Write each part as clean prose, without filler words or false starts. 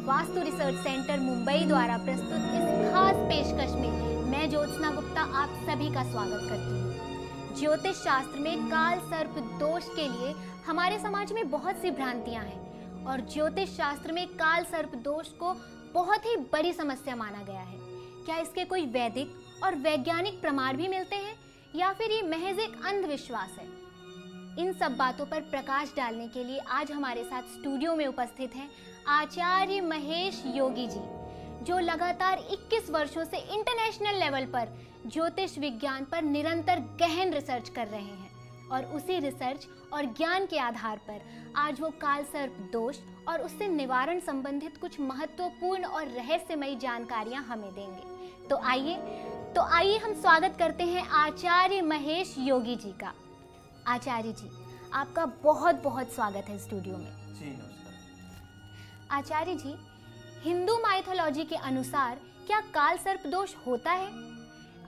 Vastu research centre Mumbai द्वारा प्रस्तुत इस खास पेशकश में मैं ज्योत्सना गुप्ता आप सभी का स्वागत करती हूँ। ज्योतिष शास्त्र में काल सर्प दोष के लिए हमारे समाज में बहुत सी भ्रांतियां हैं और ज्योतिष शास्त्र में काल सर्प दोष को बहुत ही बड़ी समस्या माना गया है। क्या इसके कोई वैदिक और वैज्ञानिक प्रमाण भी मिलते हैं या फिर ये महज एक अंधविश्वास है? इन सब बातों पर प्रकाश डालने के लिए आज हमारे साथ स्टूडियो में उपस्थित हैं आचार्य महेश योगी जी, जो लगातार 21 वर्षों से इंटरनेशनल लेवल पर ज्योतिष विज्ञान पर निरंतर गहन रिसर्च कर रहे हैं और उसी रिसर्च और ज्ञान के आधार पर आज वो काल सर्प दोष और उससे निवारण संबंधित कुछ महत्वपूर्ण और रहस्यमयी जानकारियां हमें देंगे। तो आइए हम स्वागत करते हैं आचार्य महेश योगी जी का। आचार्य जी, आपका बहुत बहुत स्वागत है स्टूडियो में। जी नमस्कार। आचार्य जी, हिंदू माइथोलॉजी के अनुसार क्या काल सर्प दोष होता है?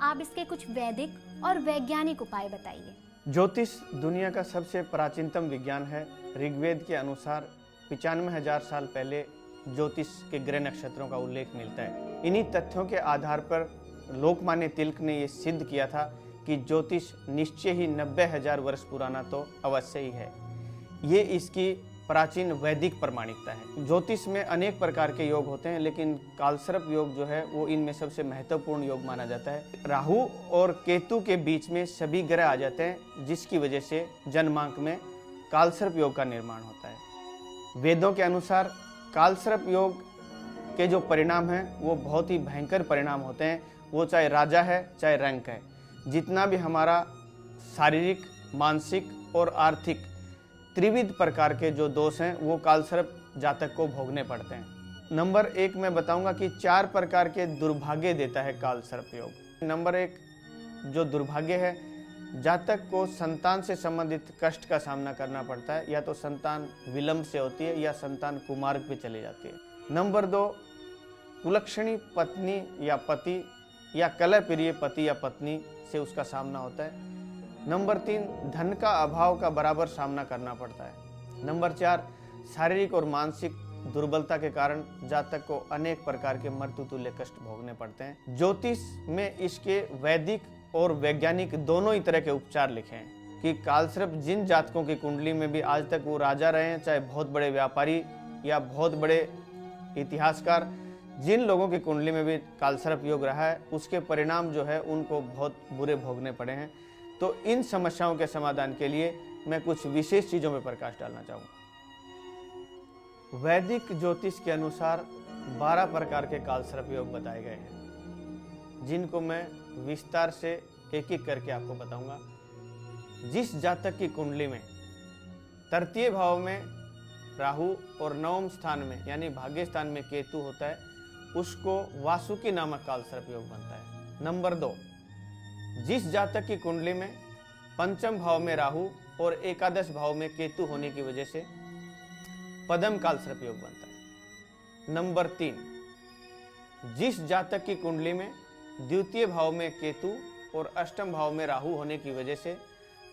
आप इसके कुछ वैदिक और वैज्ञानिक उपाय बताइए। ज्योतिष दुनिया का सबसे प्राचीनतम विज्ञान है। ऋग्वेद के अनुसार 95,000 साल पहले ज्योतिष के ग्रह नक्षत्रों का उल्लेख मिलता है। इन्हीं तथ्यों के आधार पर लोकमान्य तिलक ने यह सिद्ध किया था कि ज्योतिष निश्चय ही 90,000 वर्ष पुराना तो अवश्य ही है। ये इसकी प्राचीन वैदिक प्रमाणिकता है। ज्योतिष में अनेक प्रकार के योग होते हैं, लेकिन कालसर्प योग जो है वो इनमें सबसे महत्वपूर्ण योग माना जाता है। राहु और केतु के बीच में सभी ग्रह आ जाते हैं, जिसकी वजह से जन्मांक में कालसर्प योग का निर्माण होता है। वेदों के अनुसार कालसर्प योग के जो परिणाम हैं वो बहुत ही भयंकर परिणाम होते हैं। वो चाहे राजा है चाहे रंक है, जितना भी हमारा शारीरिक, मानसिक और आर्थिक त्रिविध प्रकार के जो दोष हैं वो कालसर्प जातक को भोगने पड़ते हैं। नंबर 1 मैं बताऊंगा कि 4 प्रकार के दुर्भाग्य देता है कालसर्प योग। नंबर 1 जो दुर्भाग्य है, जातक को संतान से संबंधित कष्ट का सामना करना पड़ता है। या तो संतान विलंब से होती है या संतान कुमार्ग पे चली जाती है। नंबर 2 कुलक्षणी पत्नी या पति या कलह प्रिय पति या पत्नी से उसका सामना होता है। नंबर 3 धन का अभाव का बराबर सामना करना पड़ता है। नंबर 4 शारीरिक और मानसिक दुर्बलता के कारण जातक को अनेक प्रकार के मृत्यु तुल्य कष्ट भोगने पड़ते हैं। ज्योतिष में इसके वैदिक और वैज्ञानिक दोनों ही तरह के उपचार लिखे हैं कि कालसर्प जिन जातकों की कुंडली में भी आज तक वो राजा रहे हैं, चाहे बहुत बड़े व्यापारी या बहुत बड़े इतिहासकार, जिन लोगों की कुंडली में भी कालसर्प योग रहा है, उसके परिणाम जो है उनको बहुत बुरे भोगने पड़े हैं। तो इन समस्याओं के समाधान के लिए मैं कुछ विशेष चीजों पर प्रकाश डालना चाहूँगा। वैदिक ज्योतिष के अनुसार 12 प्रकार के कालसर्प योग बताए गए हैं, जिनको मैं विस्तार से एक एक करके आपको बताऊंगा। जिस जातक की कुंडली में तृतीय भाव में राहु और नवम स्थान में यानी भाग्य स्थान में केतु होता है, उसको वासुकी नामक कालसर्प योग बनता है। नंबर 2 जिस जातक की कुंडली में पंचम भाव में राहु और एकादश भाव में केतु होने की वजह से पद्म कालसर्प योग बनता है। नंबर 3 जिस जातक की कुंडली में द्वितीय भाव में केतु और अष्टम भाव में राहु होने की वजह से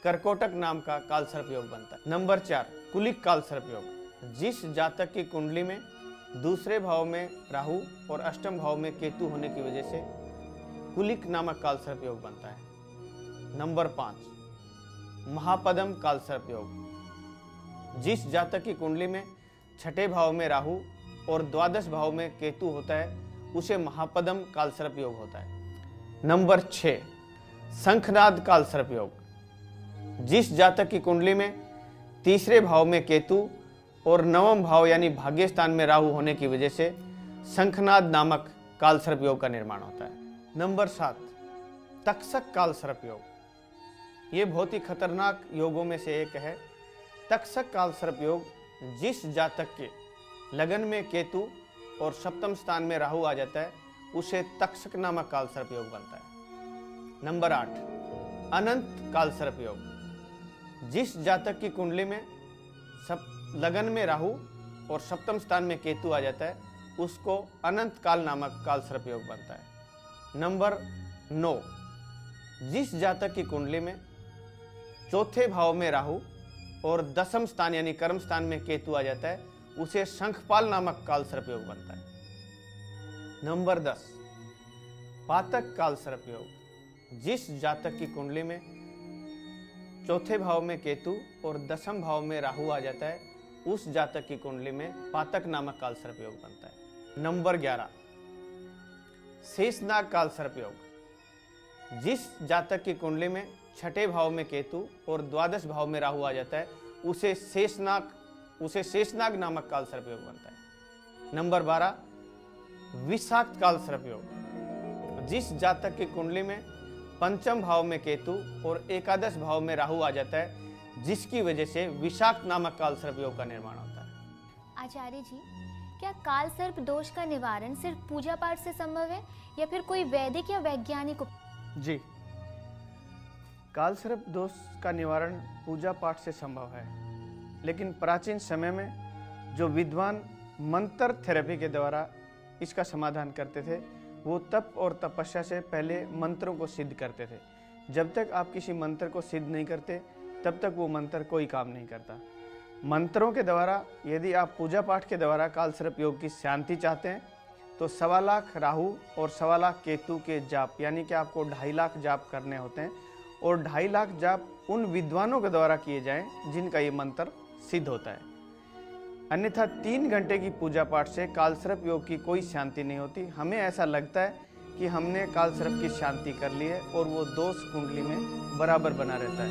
कर्कोटक नाम का कालसर्प योग बनता है। नंबर 4 कुलिक कालसर्प योग। जिस जातक की कुंडली में दूसरे भाव में राहु और अष्टम भाव में केतु होने की वजह से कुलिक नामक कालसर्प योग बनता है। नंबर 5 महापद्म कालसर्प योग। जिस जातक की कुंडली में छठे भाव में राहु और द्वादश भाव में केतु होता है, उसे महापद्म कालसर्प योग होता है। नंबर 6 शंखनाद कालसर्प योग। जिस जातक की कुंडली में तीसरे भाव में केतु और नवम भाव यानी भाग्य स्थान में राहु होने की वजह से शंखनाद नामक कालसर्प योग का निर्माण होता है। नंबर 7 तक्षक कालसर्प योग। ये बहुत ही खतरनाक योगों में से एक है। तक्षक कालसर्प योग जिस जातक के लगन में केतु और सप्तम स्थान में राहु आ जाता है, उसे तक्षक नामक कालसर्प योग बनता है। नंबर 8 अनंत कालसर्प योग। जिस जातक की कुंडली में लगन में राहु और सप्तम स्थान में केतु आ जाता है, उसको अनंत काल नामक कालसर्प योग बनता है। नंबर 9 जिस जातक की कुंडली में चौथे भाव में राहु और दसम स्थान यानी कर्म स्थान में केतु आ जाता है, उसे शंखपाल नामक काल सर्प योग बनता है। नंबर 10, पातक काल सर्प योग। जिस जातक की कुंडली में चौथे भाव में केतु और दसम भाव में राहु आ जाता है, उस जातक की कुंडली में पातक नामक काल सर्प योग बनता है। नंबर 11, शेषनाग काल सर्प योग। जिस जातक की कुंडली में छठे भाव में केतु और द्वादश भाव में राहु आ जाता है, उसे शेषनाग नामक काल सर्प योग बनता है। नंबर 12, विषाक्त काल सर्प योग। जिस जातक की कुंडली में पंचम भाव में केतु और एकादश भाव में राहु आ जाता है, जिसकी वजह से विषाक्त नामक काल सर्प योग का निर्माण होता है। आचार्य जी, क्या काल सर्प दोष का निवारण सिर्फ पूजा पाठ से संभव है या फिर कोई वैदिक या वैज्ञानिक जी, काल सर्प दोष का निवारण पूजा पाठ से संभव है, लेकिन प्राचीन समय में जो विद्वान मंत्र थेरेपी के द्वारा इसका समाधान करते थे, वो तप और तपस्या से पहले मंत्रों को सिद्ध करते थे। जब तक आप किसी मंत्र को सिद्ध नहीं करते, तब तक वो मंत्र कोई काम नहीं करता। मंत्रों के द्वारा यदि आप पूजा पाठ के द्वारा काल सर्प योग की शांति चाहते हैं, तो 1.25 लाख राहु और 1.25 लाख केतु के जाप, यानी कि आपको 2.5 लाख जाप करने होते हैं, और 2.5 लाख जाप उन विद्वानों के द्वारा किए जाएं जिनका ये मंत्र सिद्ध होता है। अन्यथा 3 घंटे की पूजा पाठ से काल सर्प योग की कोई शांति नहीं होती। हमें ऐसा लगता है कि हमने काल सर्प की शांति कर ली है और वो दोष कुंडली में बराबर बना रहता है।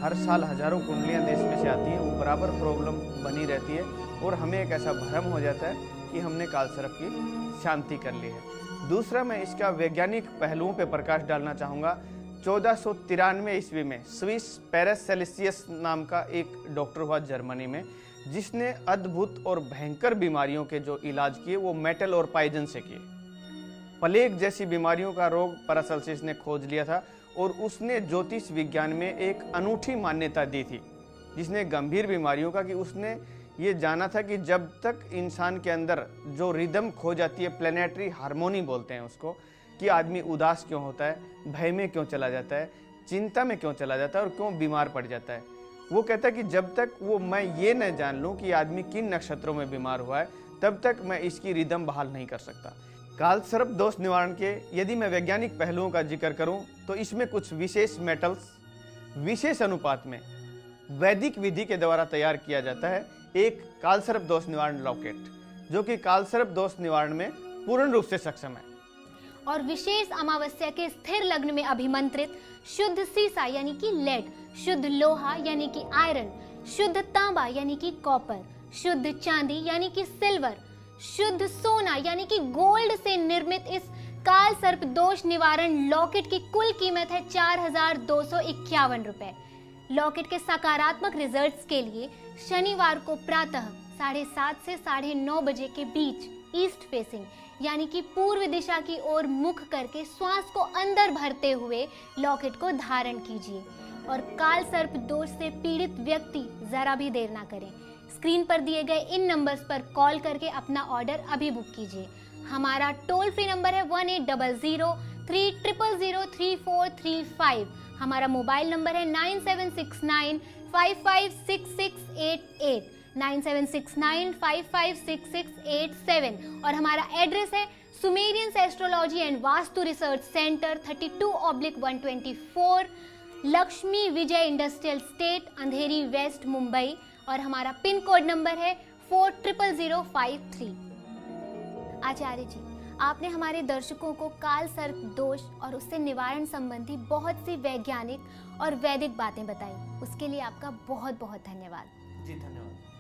हर साल हजारों कुंडलियां देश में से आती हैं, वो बराबर प्रॉब्लम बनी रहती है और हमें एक ऐसा भ्रम हो जाता है कि हमने काल सर्प की शांति कर ली है। दूसरा, मैं इसका वैज्ञानिक पहलुओं पर प्रकाश डालना चाहूँगा। 1493 ईस्वी में स्विस पैरासेल्सियस नाम का एक डॉक्टर हुआ जर्मनी में, जिसने अद्भुत और भयंकर बीमारियों के जो इलाज किए वो मेटल और पॉइजन से किए। प्लेग जैसी बीमारियों का रोग पैरासेल्सियस ने खोज लिया था और उसने ज्योतिष विज्ञान में एक अनूठी मान्यता दी थी, जिसने गंभीर बीमारियों का कि उसने ये जाना था कि जब तक इंसान के अंदर जो रिदम खो जाती है, प्लेनेटरी हार्मोनी बोलते हैं उसको, कि आदमी उदास क्यों होता है, भय में क्यों चला जाता है, चिंता में क्यों चला जाता है और क्यों बीमार पड़ जाता है। वो कहता है कि जब तक वो मैं ये न जान लूँ कि आदमी किन नक्षत्रों में बीमार हुआ है, तब तक मैं इसकी रिदम बहाल नहीं कर सकता। काल सर्प दोष निवारण के यदि मैं वैज्ञानिक पहलुओं का जिक्र करूं, तो इसमें कुछ विशेष मेटल्स विशेष अनुपात में वैदिक विधि के द्वारा तैयार किया जाता है। एक काल सर्प दोष निवारण लॉकेट, जो कि काल सर्प दोष निवारण में पूर्ण रूप से सक्षम है। और विशेष अमावस्या के स्थिर लग्न में अभिमंत्रित शुद्ध सीसा यानी कि लेड, शुद्ध लोहा यानी कि आयरन, शुद्ध तांबा यानी कि कॉपर, शुद्ध चांदी यानी कि सिल्वर, शुद्ध सोना यानी कि गोल्ड से निर्मित इस काल सर्प दोष निवारण लॉकेट की कुल कीमत है 4251 रुपए। लॉकेट के सकारात्मक रिजल्ट्स के लिए शनिवार को प्रातः 7:30 से 9:30 बजे के बीच ईस्ट फेसिंग यानी कि पूर्व दिशा की ओर मुख करके श्वास को अंदर भरते हुए लॉकेट को धारण कीजिए। और काल सर्प दोष से पीड़ित व्यक्ति जरा भी देर ना करें, स्क्रीन पर दिए गए इन नंबर्स पर कॉल करके अपना ऑर्डर अभी बुक कीजिए। हमारा टोल फ्री नंबर है 1800-300-3435। हमारा मोबाइल नंबर है 9769556688 9769556687 और हमारा एड्रेस है Sumerians astrology and Vastu research centre 32/124 Lakshmi Vijay industrial estate, Andheri west, Mumbai. और हमारा पिन कोड नंबर है 400053। आचार्य जी, आपने हमारे दर्शकों को काल सर्प दोष और उससे निवारण संबंधी बहुत सी वैज्ञानिक और वैदिक बातें बताई, उसके लिए आपका बहुत बहुत धन्यवाद। जी धन्यवाद।